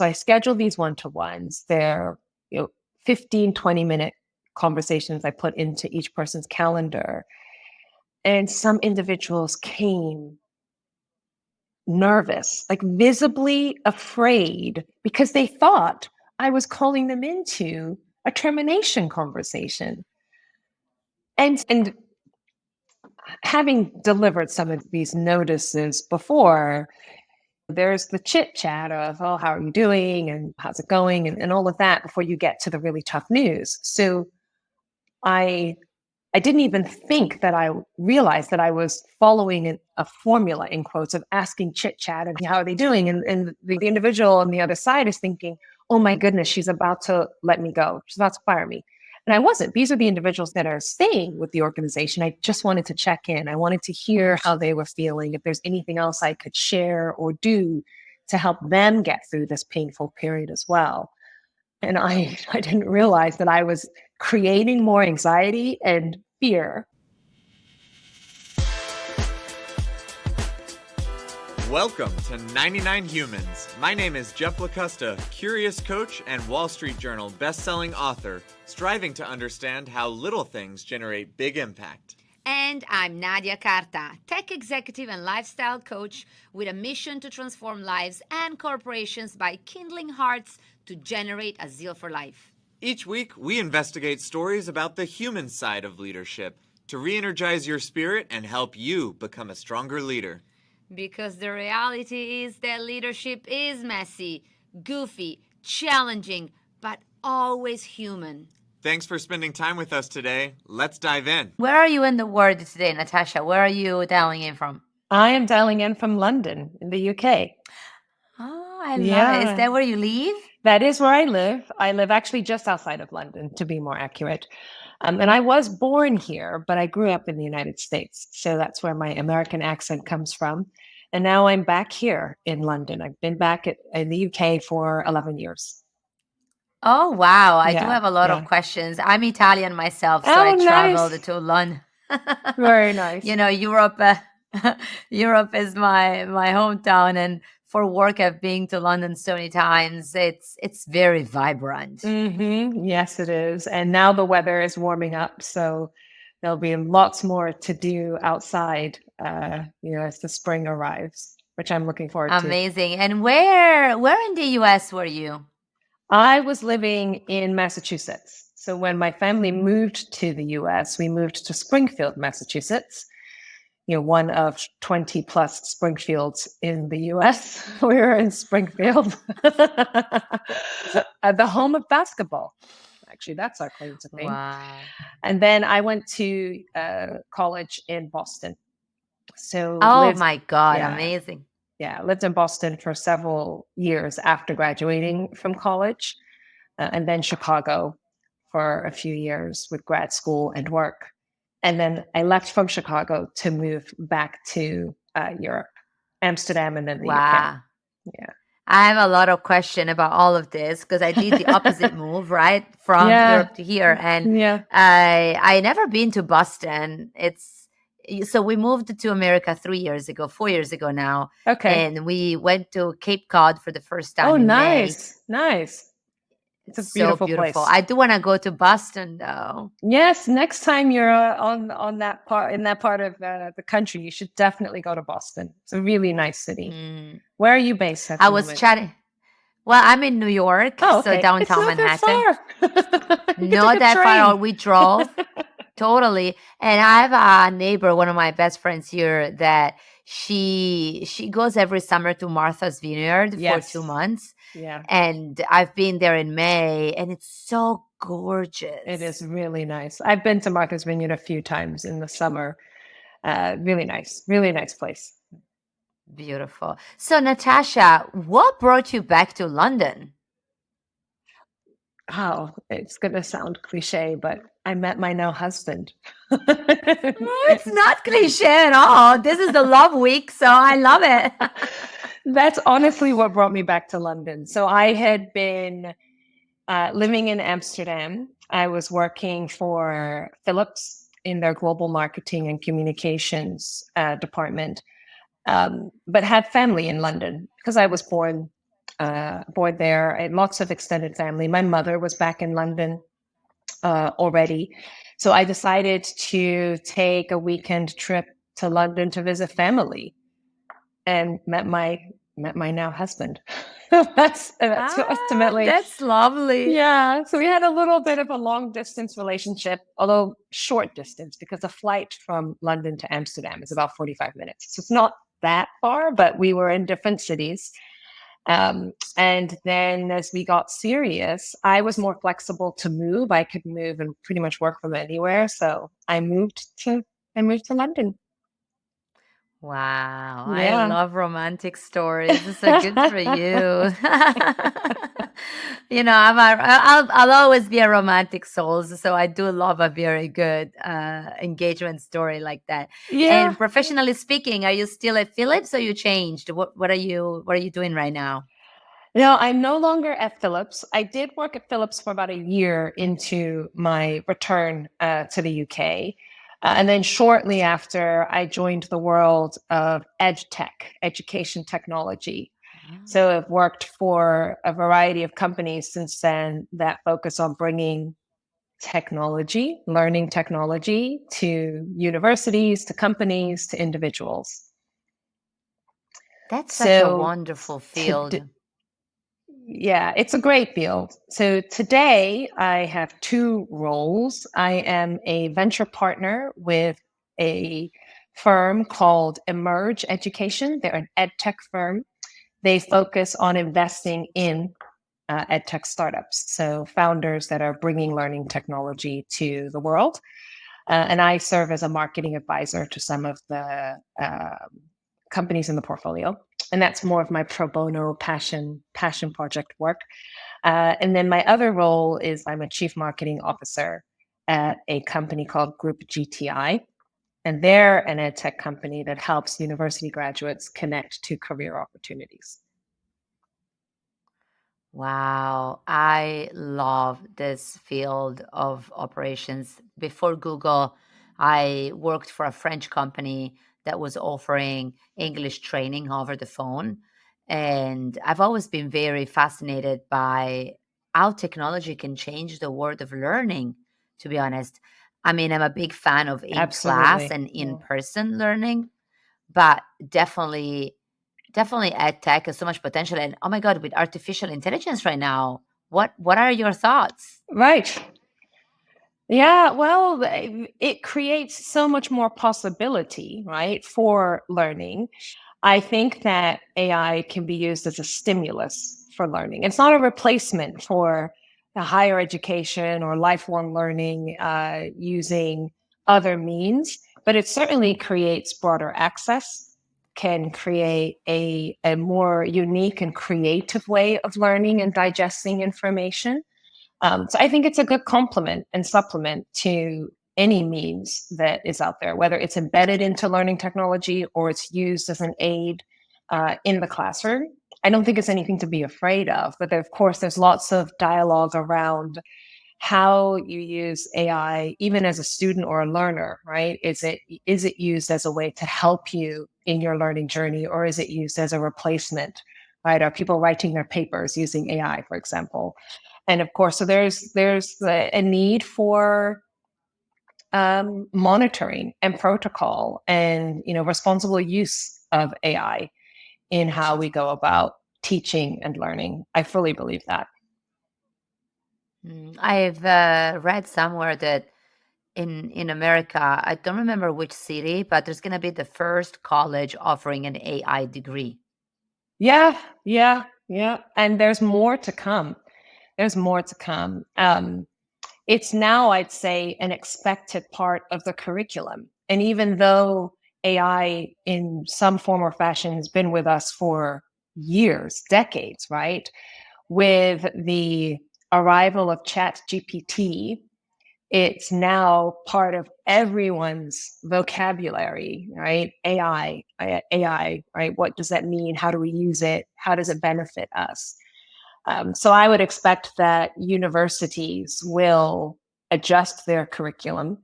So I schedule these one-to-ones. They're 15, 20-minute conversations I put into each person's calendar. And some individuals came nervous, like visibly afraid, because they thought I was calling them into a termination conversation. And having delivered some of these notices before, there's the chit chat of, oh, how are you doing? And how's it going? And all of that before you get to the really tough news. So I didn't even think that I realized that I was following a formula, in quotes, of asking chit chat and how are they doing? And the individual on the other side is thinking, oh my goodness, she's about to let me go. She's about to fire me. And I wasn't. These are the individuals that are staying with the organization. I just wanted to check in. I wanted to hear how they were feeling, if there's anything else I could share or do to help them get through this painful period as well. And I didn't realize that I was creating more anxiety and fear. Welcome to 99 Humans. My name is Jeff Lakusta, curious coach and Wall Street Journal best-selling author, striving to understand how little things generate big impact. And I'm Nadia, Carta, tech executive and lifestyle coach with a mission to transform lives and corporations by kindling hearts to generate a zeal for life. Each week, we investigate stories about the human side of leadership to re-energize your spirit and help you become a stronger leader. Because the reality is that leadership is messy, goofy, challenging, but always human. Thanks for spending time with us today. Let's dive in. Where are you in the world today, Natasha? Where are you dialing in from? I am dialing in from London in the UK. Oh, I love it. Is that where you live? That is where I live. I live actually just outside of London, to be more accurate. And I was born here, but I grew up in the United States. So that's where my American accent comes from. And now I'm back here in London. I've been back in the UK for 11 years. Oh, wow. I do have a lot of questions. I'm Italian myself, so I traveled to London. Very nice. Europe is my hometown, and for work I've been to London so many times. It's very vibrant. Mm-hmm. Yes, it is. And now the weather is warming up, so there'll be lots more to do outside, as the spring arrives, which I'm looking forward to. Amazing. And where in the US were you? I was living in Massachusetts. So when my family moved to the US, we moved to Springfield, Massachusetts. One of 20 plus Springfields in the US. We were in Springfield, the home of basketball. Actually, that's our claim to fame. Wow. And then I went to college in Boston. So my God, amazing. Yeah, lived in Boston for several years after graduating from college, and then Chicago for a few years with grad school and work. And then I left from Chicago to move back to Europe, Amsterdam, and then the UK. Yeah. I have a lot of questions about all of this because I did the opposite move, right? From Europe to here. And I never been to Boston. So we moved to America 4 years ago now. Okay. And we went to Cape Cod for the first time. Oh, nice. Nice. It's a beautiful place. I do want to go to Boston, though. Yes, next time you're in that part of the country, you should definitely go to Boston. It's a really nice city. Where are you based? I was chatting. Well, I'm in New York, so downtown Manhattan. Not that far. We drove totally, and I have a neighbor, one of my best friends here, that she goes every summer to Martha's Vineyard for 2 months. Yeah. And I've been there in May, and it's so gorgeous. It is really nice. I've been to Martha's Vineyard a few times in the summer. Really nice place. Beautiful. So, Natasha, what brought you back to London? Oh, it's going to sound cliche, but I met my now husband. It's not cliche at all. This is the love week, so I love it. That's honestly what brought me back to London. So I had been living in Amsterdam. I was working for Philips in their global marketing and communications department, but had family in London because I was born aboard there. I had lots of extended family. My mother was back in London already. So I decided to take a weekend trip to London to visit family and met my now husband. That's ultimately. That's lovely. Yeah. So we had a little bit of a long distance relationship, although short distance, because a flight from London to Amsterdam is about 45 minutes. So it's not that far, but we were in different cities. And then as we got serious, I was more flexible to move. I could move and pretty much work from anywhere. So I moved to London. Wow, I Yeah. love romantic stories. It's so good for you. I'll always be a romantic soul, so I do love a very good engagement story like that. Yeah. And professionally speaking, are you still at Philips or you changed? What are you doing right now? No, I'm no longer at Philips. I did work at Philips for about a year into my return to the UK. And then shortly after, I joined the world of EdTech, education technology. So I've worked for a variety of companies since then that focus on bringing technology, learning technology to universities, to companies, to individuals. That's such a wonderful field. Yeah, it's a great field. So today I have two roles. I am a venture partner with a firm called Emerge Education. They're an edtech firm. They focus on investing in edtech startups, so founders that are bringing learning technology to the world. And I serve as a marketing advisor to some of the companies in the portfolio. And that's more of my pro bono passion project work. And then my other role is I'm a chief marketing officer at a company called Group GTI. And they're an ed tech company that helps university graduates connect to career opportunities. Wow, I love this field of operations. Before Google, I worked for a French company that was offering English training over the phone. And I've always been very fascinated by how technology can change the world of learning, to be honest. I mean, I'm a big fan of in-class and in-person learning, but definitely ed tech has so much potential. And oh my God, with artificial intelligence right now, what are your thoughts? Right. Yeah, well, it creates so much more possibility, right, for learning. I think that AI can be used as a stimulus for learning. It's not a replacement for the higher education or lifelong learning using other means, but it certainly creates broader access, can create a more unique and creative way of learning and digesting information. So I think it's a good complement and supplement to any means that is out there, whether it's embedded into learning technology or it's used as an aid in the classroom. I don't think it's anything to be afraid of, but of course, there's lots of dialogue around how you use AI, even as a student or a learner, right? Is it used as a way to help you in your learning journey, or is it used as a replacement, right? Are people writing their papers using AI, for example? And of course, so there's a need for monitoring and protocol and responsible use of AI in how we go about teaching and learning. I fully believe that. I've read somewhere that in America, I don't remember which city, but there's going to be the first college offering an AI degree. Yeah. And there's more to come. It's now, I'd say, an expected part of the curriculum. And even though AI in some form or fashion has been with us for years, decades, right? With the arrival of Chat GPT, it's now part of everyone's vocabulary, right? AI, right? What does that mean? How do we use it? How does it benefit us? So I would expect that universities will adjust their curriculum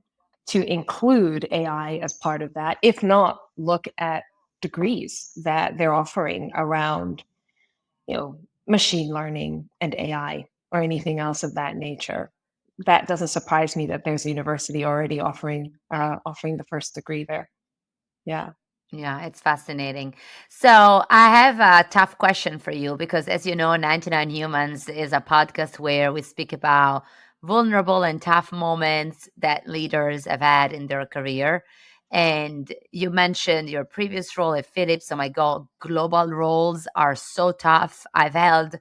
to include AI as part of that. If not, look at degrees that they're offering around, machine learning and AI or anything else of that nature. That doesn't surprise me that there's a university already offering the first degree there. Yeah. Yeah, it's fascinating. So I have a tough question for you because, as you know, 99 Humans is a podcast where we speak about vulnerable and tough moments that leaders have had in their career. And you mentioned your previous role at Philips. Oh my God, global roles are so tough. I've held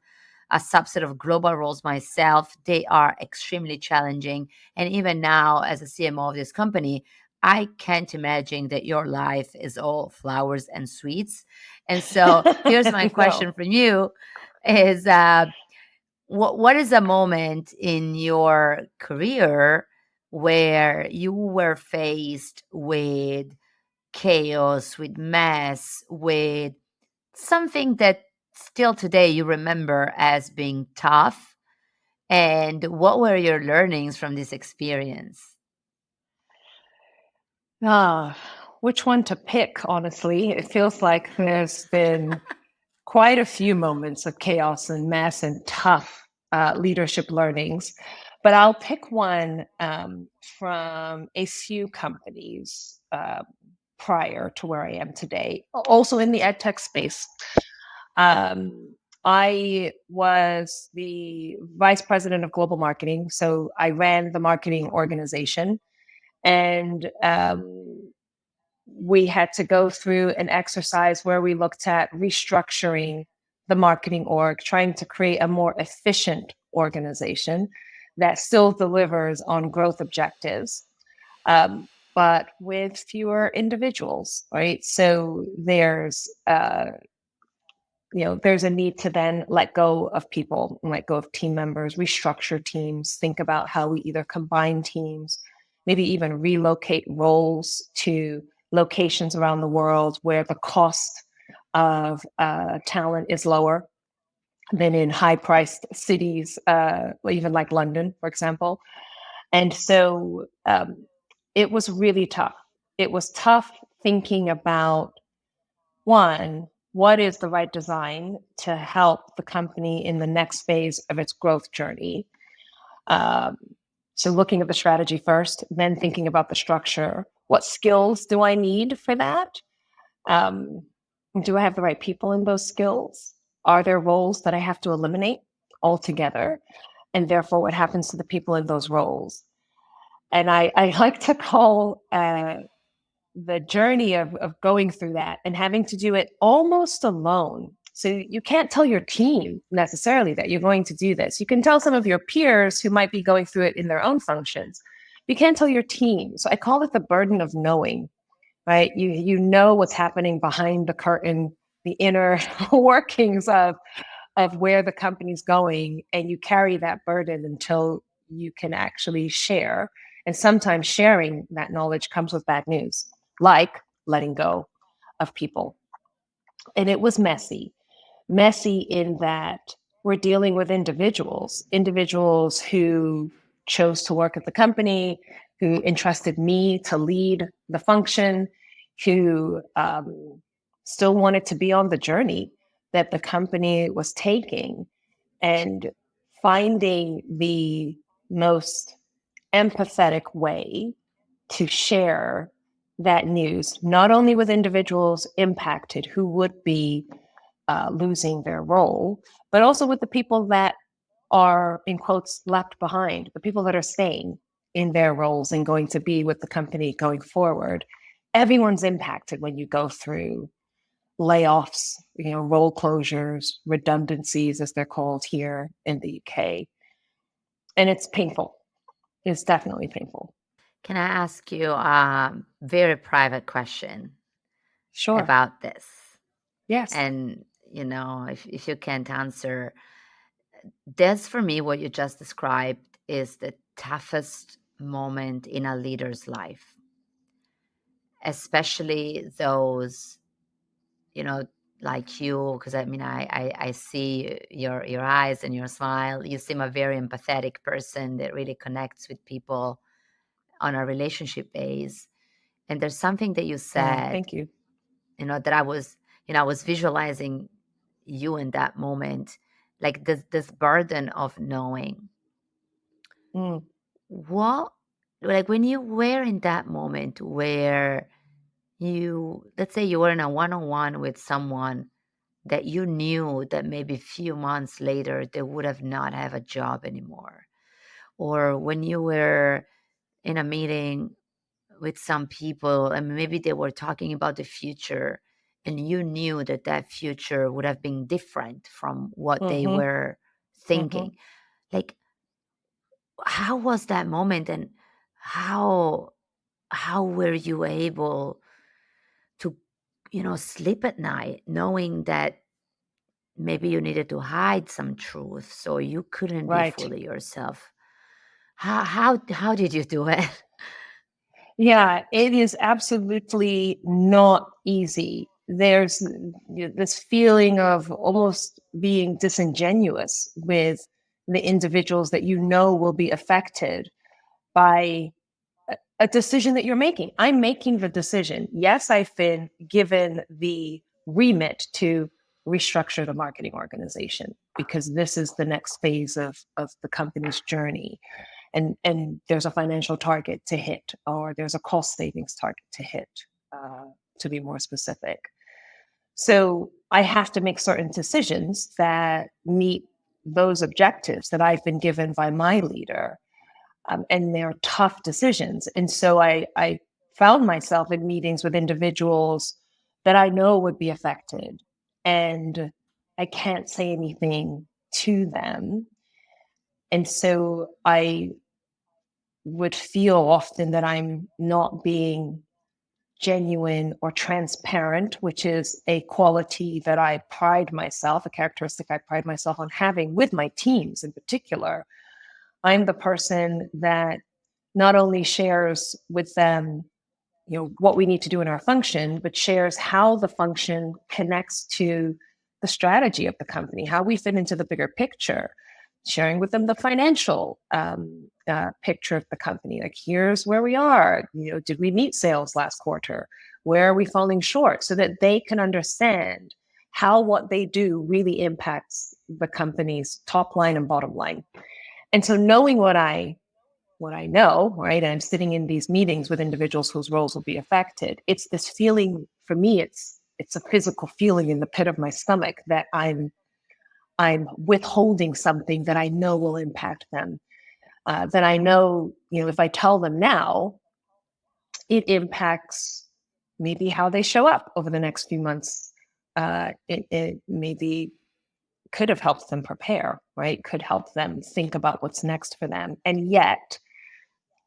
a subset of global roles myself. They are extremely challenging. And even now, as a CMO of this company, I can't imagine that your life is all flowers and sweets. And so here's my No. question from you is what is a moment in your career where you were faced with chaos, with mess, with something that still today you remember as being tough? And what were your learnings from this experience? Ah, which one to pick, honestly? It feels like there's been quite a few moments of chaos and mess and tough leadership learnings. But I'll pick one from a few companies prior to where I am today, also in the ed tech space. Um, I was the vice president of global marketing. So I ran the marketing organization. And we had to go through an exercise where we looked at restructuring the marketing org, trying to create a more efficient organization that still delivers on growth objectives, but with fewer individuals, right? So there's a need to then let go of people, let go of team members, restructure teams, think about how we either combine teams, maybe even relocate roles to locations around the world where the cost of talent is lower than in high priced cities, even like London, for example. And so it was really tough. It was tough thinking about one, what is the right design to help the company in the next phase of its growth journey? Um, so, looking at the strategy first, then thinking about the structure. What skills do I need for that? Um, do I have the right people in those skills? Are there roles that I have to eliminate altogether? And therefore, what happens to the people in those roles? And I like to call the journey of going through that and having to do it almost alone. So you can't tell your team necessarily that you're going to do this. You can tell some of your peers who might be going through it in their own functions. You can't tell your team. So I call it the burden of knowing, right? You know what's happening behind the curtain, the inner workings of where the company's going, and you carry that burden until you can actually share. And sometimes sharing that knowledge comes with bad news, like letting go of people. And it was messy in that we're dealing with individuals who chose to work at the company, who entrusted me to lead the function, who still wanted to be on the journey that the company was taking, and finding the most empathetic way to share that news, not only with individuals impacted who would be losing their role, but also with the people that are, in quotes, left behind, the people that are staying in their roles and going to be with the company going forward. Everyone's impacted when you go through layoffs, role closures, redundancies, as they're called here in the UK. And it's painful. It's definitely painful. Can I ask you a very private question Sure. about this? Yes. And, if you can't answer, this for me, what you just described is the toughest moment in a leader's life, especially those, like you, because I mean, I see your eyes and your smile. You seem a very empathetic person that really connects with people on a relationship base. And there's something that you said, Thank you. that I was visualizing you in that moment. like this burden of knowing. What, like when you were in that moment where let's say you were in a one-on-one with someone that you knew that maybe a few months later they would have not have a job anymore, or when you were in a meeting with some people and maybe they were talking about the future and you knew that that future would have been different from what they were thinking, like how was that moment, and how were you able to sleep at night knowing that maybe you needed to hide some truth so you couldn't be Right. fully yourself? How did you do it? Yeah, it is absolutely not easy. There's this feeling of almost being disingenuous with the individuals that you know will be affected by a decision that you're making. I'm making the decision. Yes, I've been given the remit to restructure the marketing organization because this is the next phase of the company's journey. And there's a financial target to hit, or there's a cost savings target to hit, to be more specific. So I have to make certain decisions that meet those objectives that I've been given by my leader. And they're tough decisions. And so I found myself in meetings with individuals that I know would be affected. And I can't say anything to them. And so I would feel often that I'm not being genuine or transparent, which is a quality that I pride myself, a characteristic I pride myself on having with my teams in particular. I'm the person that not only shares with them, what we need to do in our function, but shares how the function connects to the strategy of the company, how we fit into the bigger picture, sharing with them the financial picture of the company. Like, here's where we are. Did we meet sales last quarter? Where are we falling short? So that they can understand how what they do really impacts the company's top line and bottom line. And so knowing what I know, right, and I'm sitting in these meetings with individuals whose roles will be affected, it's this feeling, for me, it's a physical feeling in the pit of my stomach that I'm withholding something that I know will impact them. That I know, if I tell them now, it impacts maybe how they show up over the next few months. It maybe could have helped them prepare, right? Could help them think about what's next for them. And yet,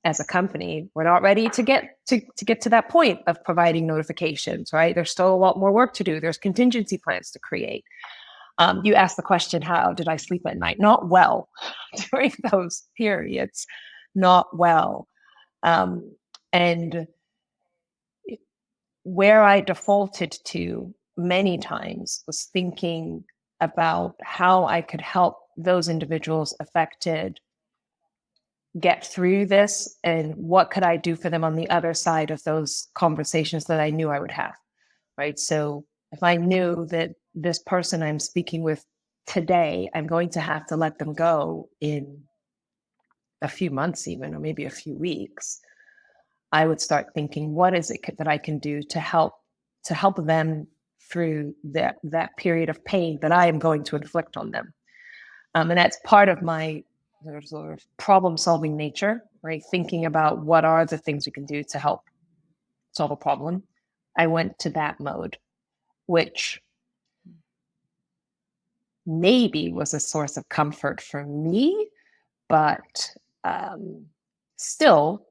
as a company, we're not ready to get to that point of providing notifications, right? There's still a lot more work to do. There's contingency plans to create. You asked the question, how did I sleep at night? Not well during those periods, not well. And where I defaulted to many times was thinking about how I could help those individuals affected get through this and what could I do for them on the other side of those conversations that I knew I would have, right? So if I knew that this person I'm speaking with today, I'm going to have to let them go in a few months even, or maybe a few weeks, I would start thinking, what is it that I can do to help them through that period of pain that I am going to inflict on them. And that's part of my sort of problem-solving nature, right? Thinking about what are the things we can do to help solve a problem. I went to that mode, which maybe was a source of comfort for me, but still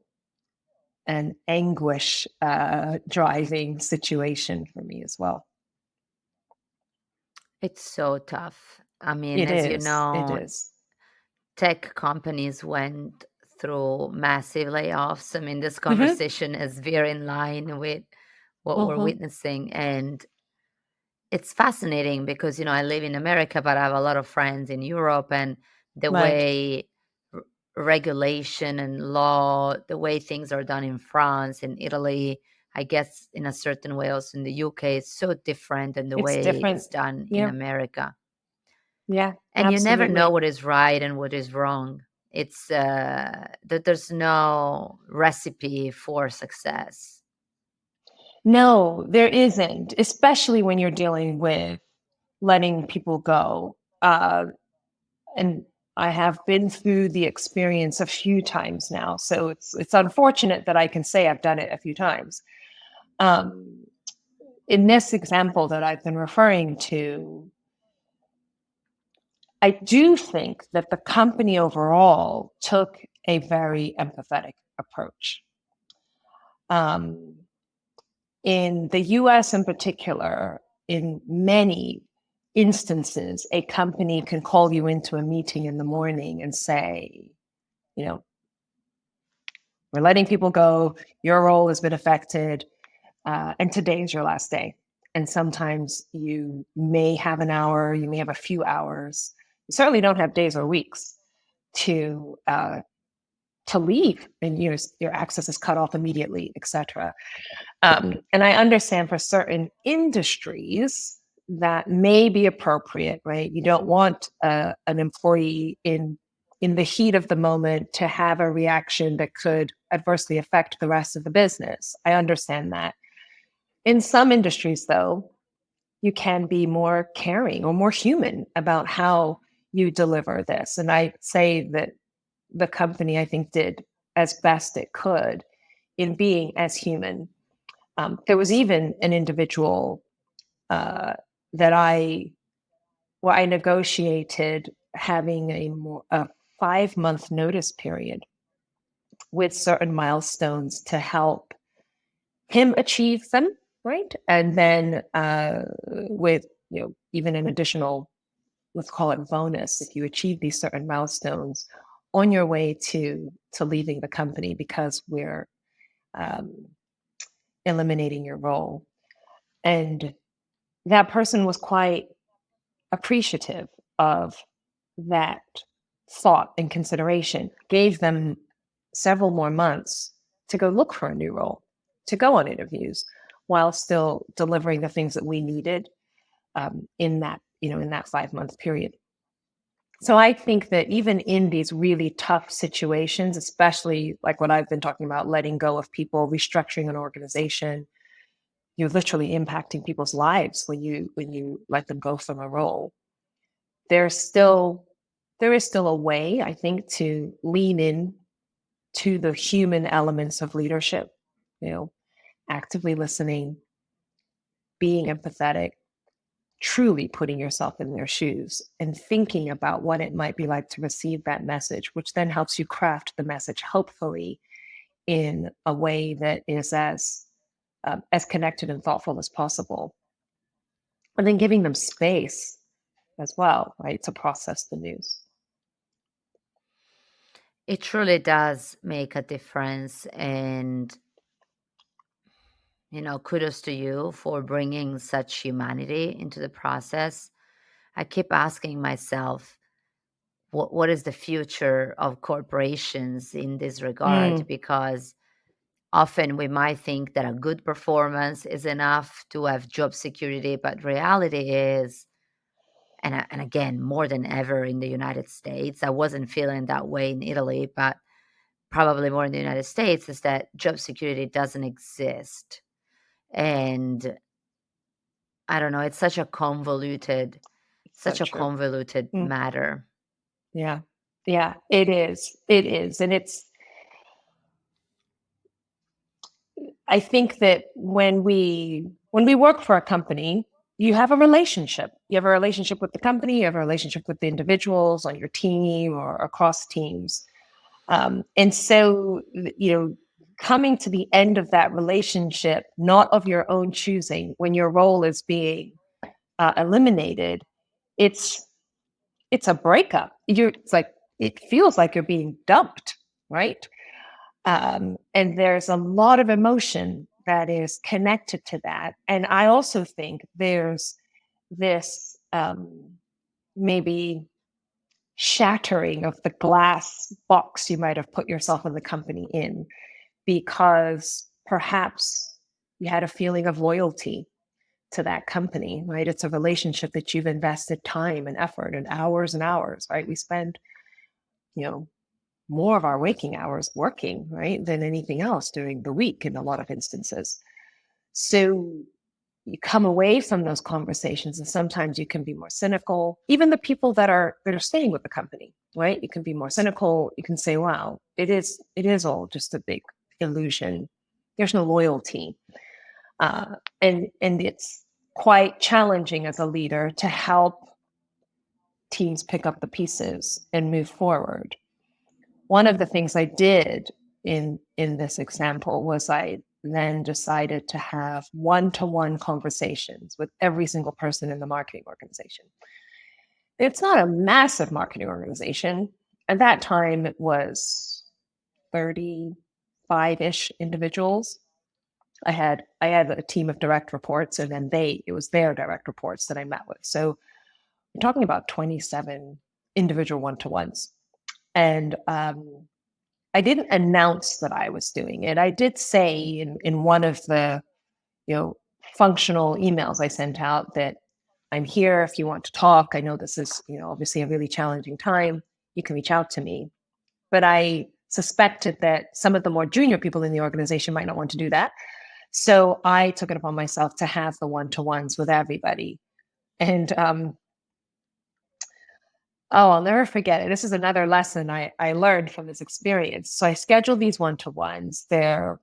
an anguish driving situation for me as well. It's so tough. I mean, It as you is. know, It is. tech companies went through massive layoffs. I mean, this conversation is very in line with what we're witnessing. And it's fascinating because, I live in America, but I have a lot of friends in Europe, and the Right. way regulation and law, the way things are done in France and Italy, I guess in a certain way also in the UK, is so different than the It's way different. it's done Yeah. in America. Yeah, And you never know absolutely. what is right and what is wrong. It's that there's no recipe for success. No, there isn't, especially when you're dealing with letting people go. And I have been through the experience a few times now, so it's unfortunate that I can say I've done it a few times. Um, in this example that I've been referring to, I do think that the company overall took a very empathetic approach. Um, in the US in particular, in many instances, a company can call you into a meeting in the morning and say, you know, we're letting people go, your role has been affected, and today's your last day. And sometimes you may have an hour, you may have a few hours. You certainly don't have days or weeks to leave, and your access is cut off immediately, etc. And I understand for certain industries that may be appropriate, right? You don't want an employee in the heat of the moment to have a reaction that could adversely affect the rest of the business. I understand that. In some industries, though, you can be more caring or more human about how you deliver this. And I say that the company, I think, did as best it could in being as human. There was even an individual that I negotiated having a 5-month notice period with certain milestones to help him achieve them, right? And then with even an additional, let's call it bonus, if you achieve these certain milestones on your way to leaving the company because we're um, eliminating your role. And that person was quite appreciative of that thought and consideration, gave them several more months to go look for a new role, to go on interviews, while still delivering the things that we needed in that 5-month period. So I think that even in these really tough situations, especially like what I've been talking about, letting go of people, restructuring an organization, you're literally impacting people's lives when you let them go from a role. There's still there is still a way, I think, to lean in to the human elements of leadership, you know, actively listening, being empathetic, truly putting yourself in their shoes and thinking about what it might be like to receive that message, which then helps you craft the message, hopefully, in a way that is as connected and thoughtful as possible. And then giving them space as well, right, to process the news. It truly does make a difference. And, kudos to you for bringing such humanity into the process. I keep asking myself, what is the future of corporations in this regard? Mm, Because often we might think that a good performance is enough to have job security, but reality is, and again, more than ever in the United States, I wasn't feeling that way in Italy, but probably more in the United States, is that job security doesn't exist. And I don't know, it's such a convoluted, so true. Mm, matter. yeah. Yeah, it is. It is. And I think that when we work for a company, you have a relationship. You have a relationship with the company, you have a relationship with the individuals on your team or across teams. And so, coming to the end of that relationship, not of your own choosing, when your role is being eliminated, it's it's a breakup. It's like it feels like you're being dumped, right? And there's a lot of emotion that is connected to that. And I also think there's this maybe shattering of the glass box you might have put yourself and the company in because perhaps you had a feeling of loyalty to that company, right? It's a relationship that you've invested time and effort and hours, right? We spend, more of our waking hours working, right, than anything else during the week in a lot of instances. So you come away from those conversations and sometimes you can be more cynical. Even the people that are staying with the company, right? You can be more cynical. You can say, wow, it is all just a big illusion. There's no loyalty. And it's quite challenging as a leader to help teams pick up the pieces and move forward. One of the things I did in this example was I then decided to have one-to-one conversations with every single person in the marketing organization. It's not a massive marketing organization. At that time, it was 35-ish individuals. I had a team of direct reports, and then it was their direct reports that I met with. So we're talking about 27 individual one-to-ones. And I didn't announce that I was doing it. I did say in one of the, functional emails I sent out that I'm here if you want to talk. I know this is, obviously a really challenging time. You can reach out to me. But I suspected that some of the more junior people in the organization might not want to do that. So I took it upon myself to have the one-to-ones with everybody. And I'll never forget it. This is another lesson I learned from this experience. So I scheduled these one-to-ones. They're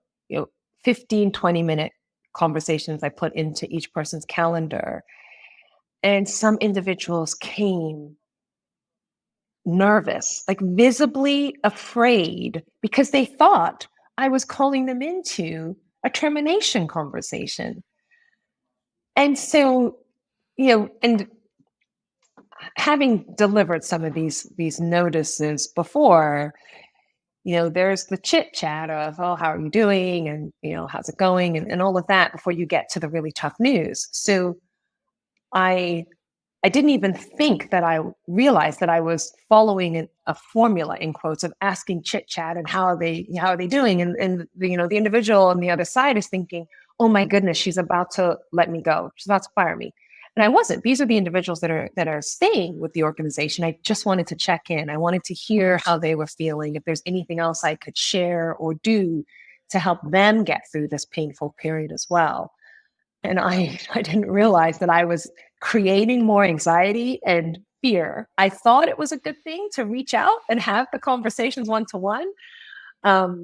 15, 20-minute conversations I put into each person's calendar. And some individuals came nervous, like visibly afraid, because they thought I was calling them into a termination conversation. And so, and having delivered some of these notices before, there's the chit chat of, oh, how are you doing? And, how's it going? And all of that before you get to the really tough news. So I didn't even think that I realized that I was following a formula, in quotes, of asking chit chat and how are they doing? And the individual on the other side is thinking, oh my goodness, she's about to let me go. She's about to fire me. And I wasn't. These are the individuals that are staying with the organization. I just wanted to check in. I wanted to hear how they were feeling, if there's anything else I could share or do to help them get through this painful period as well. And I didn't realize that I was creating more anxiety and fear. I thought it was a good thing to reach out and have the conversations one-to-one. But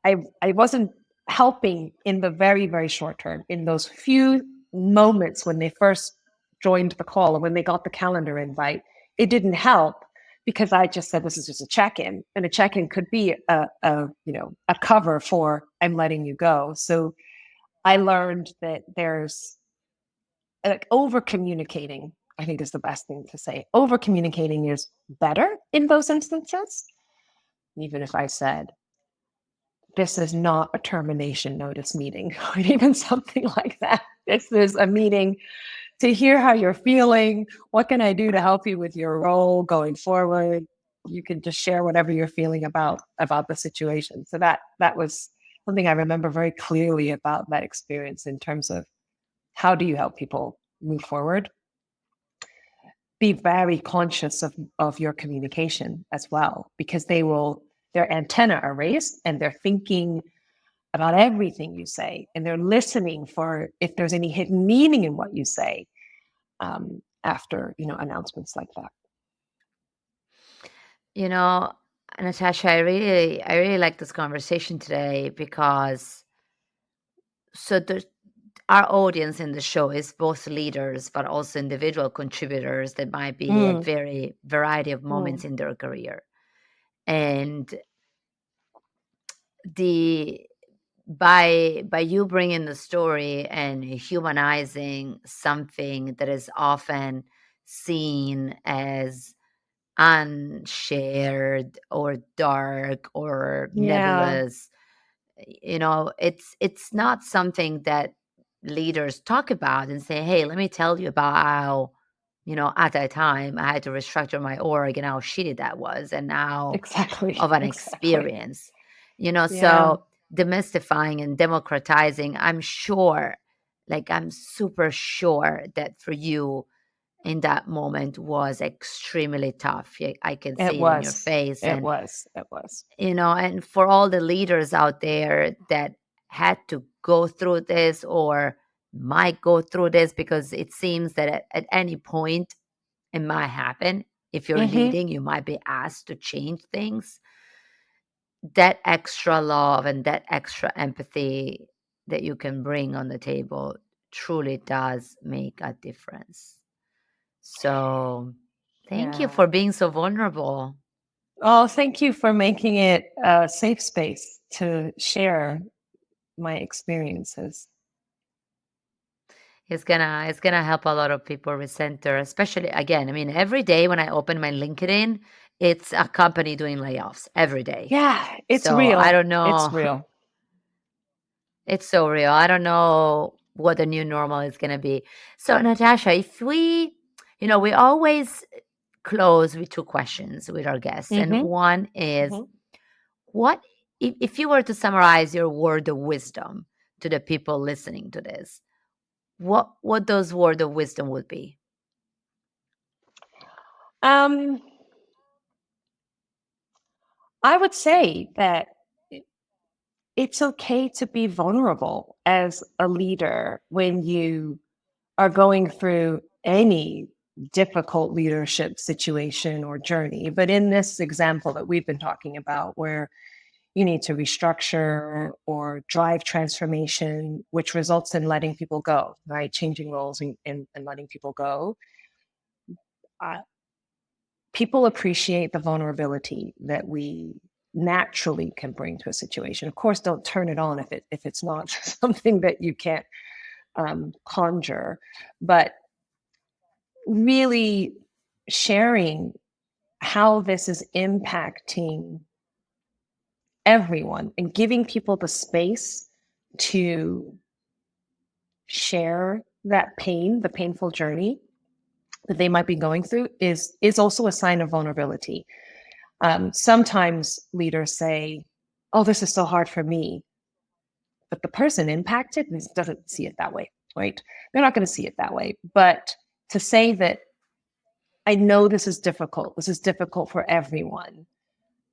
I wasn't helping in the very, very short term, in those few moments when they first joined the call and when they got the calendar invite. It didn't help because I just said, this is just a check-in, and a check-in could be a cover for I'm letting you go. So I learned that there's over communicating, I think, is the best thing to say. Over communicating is better in those instances. Even if I said, this is not a termination notice meeting, or even something like that. This is a meeting to hear how you're feeling. What can I do to help you with your role going forward? You can just share whatever you're feeling about the situation. So that was something I remember very clearly about that experience in terms of how do you help people move forward? Be very conscious of your communication as well, because their antenna are raised and they're thinking about everything you say, and they're listening for if there's any hidden meaning in what you say after announcements like that. Natasha, I really like this conversation today because our audience in the show is both leaders but also individual contributors that might be at very variety of moments in their career. And by you bringing the story and humanizing something that is often seen as unshared or dark or nebulous, it's not something that leaders talk about and say, hey, let me tell you about how at that time I had to restructure my org and how shitty that was, and now Exactly of an experience. So demystifying and democratizing, I'm sure, like I'm super sure that for you in that moment was extremely tough. I can It see it in your was. face. It And, was. It was. and for all the leaders out there that had to go through this or might go through this, because it seems that at any point it might happen. If you're Mm-hmm. leading, you might be asked to change things. That extra love and that extra empathy that you can bring on the table truly does make a difference. So, thank you Yeah. for being so vulnerable. Oh, thank you for making it a safe space to share my experiences. It's gonna help a lot of people recenter, especially again. I mean, every day when I open my LinkedIn, it's a company doing layoffs every day. Yeah, it's So I real. don't It's know. real. It's so real. I don't know what the new normal is gonna be. So Natasha, if we always close with two questions with our guests, and Mm-hmm. one is, Mm-hmm. what if you were to summarize your word of wisdom to the people listening to this? What those word of wisdom would be? Um, I would say that it's okay to be vulnerable as a leader when you are going through any difficult leadership situation or journey. But in this example that we've been talking about, where you need to restructure or drive transformation, which results in letting people go, right? Changing roles and letting people go. Uh, People appreciate the vulnerability that we naturally can bring to a situation. Of course, don't turn it on if it's not something that you can't conjure, but really sharing how this is impacting everyone and giving people the space to share that pain, the painful journey that they might be going through is also a sign of vulnerability. Sometimes leaders say, "Oh, this is so hard for me," but the person impacted doesn't see it that way, right? They're not going to see it that way. But to say that I know this is difficult. This is difficult for everyone.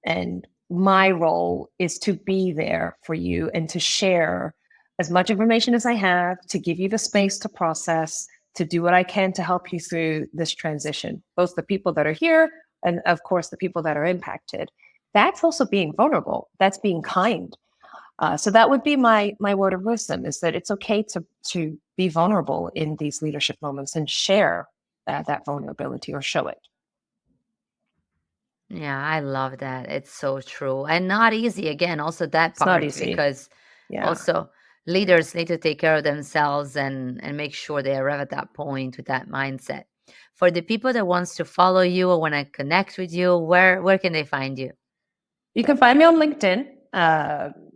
And my role is to be there for you and to share as much information as I have, to give you the space to process, to do what I can to help you through this transition, both the people that are here and, of course, the people that are impacted. That's also being vulnerable. That's being kind. So that would be my word of wisdom: is that it's okay to be vulnerable in these leadership moments and share that vulnerability or show it. Yeah, I love that. It's so true. And not easy again, also that It's not part, easy. because Yeah. also leaders need to take care of themselves and make sure they arrive at that point with that mindset. For the people that wants to follow you or want to connect with you, where can they find you? You can find me on LinkedIn,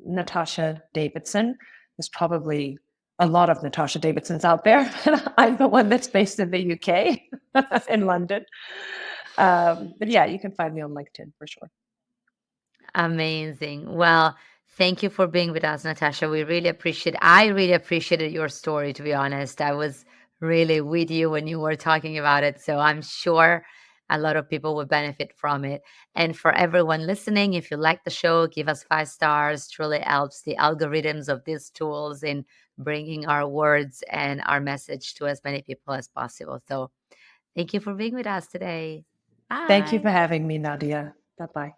Natasha Davidson. There's probably a lot of Natasha Davidsons out there. I'm the one that's based in the UK, in London. But yeah, you can find me on LinkedIn for sure. Amazing. Well, thank you for being with us, Natasha. I really appreciated your story, to be honest. I was really with you when you were talking about it. So I'm sure a lot of people will benefit from it. And for everyone listening, if you like the show, give us 5 stars. Truly helps the algorithms of these tools in bringing our words and our message to as many people as possible. So thank you for being with us today. Thank you for Bye. having me, Nadia. Bye bye.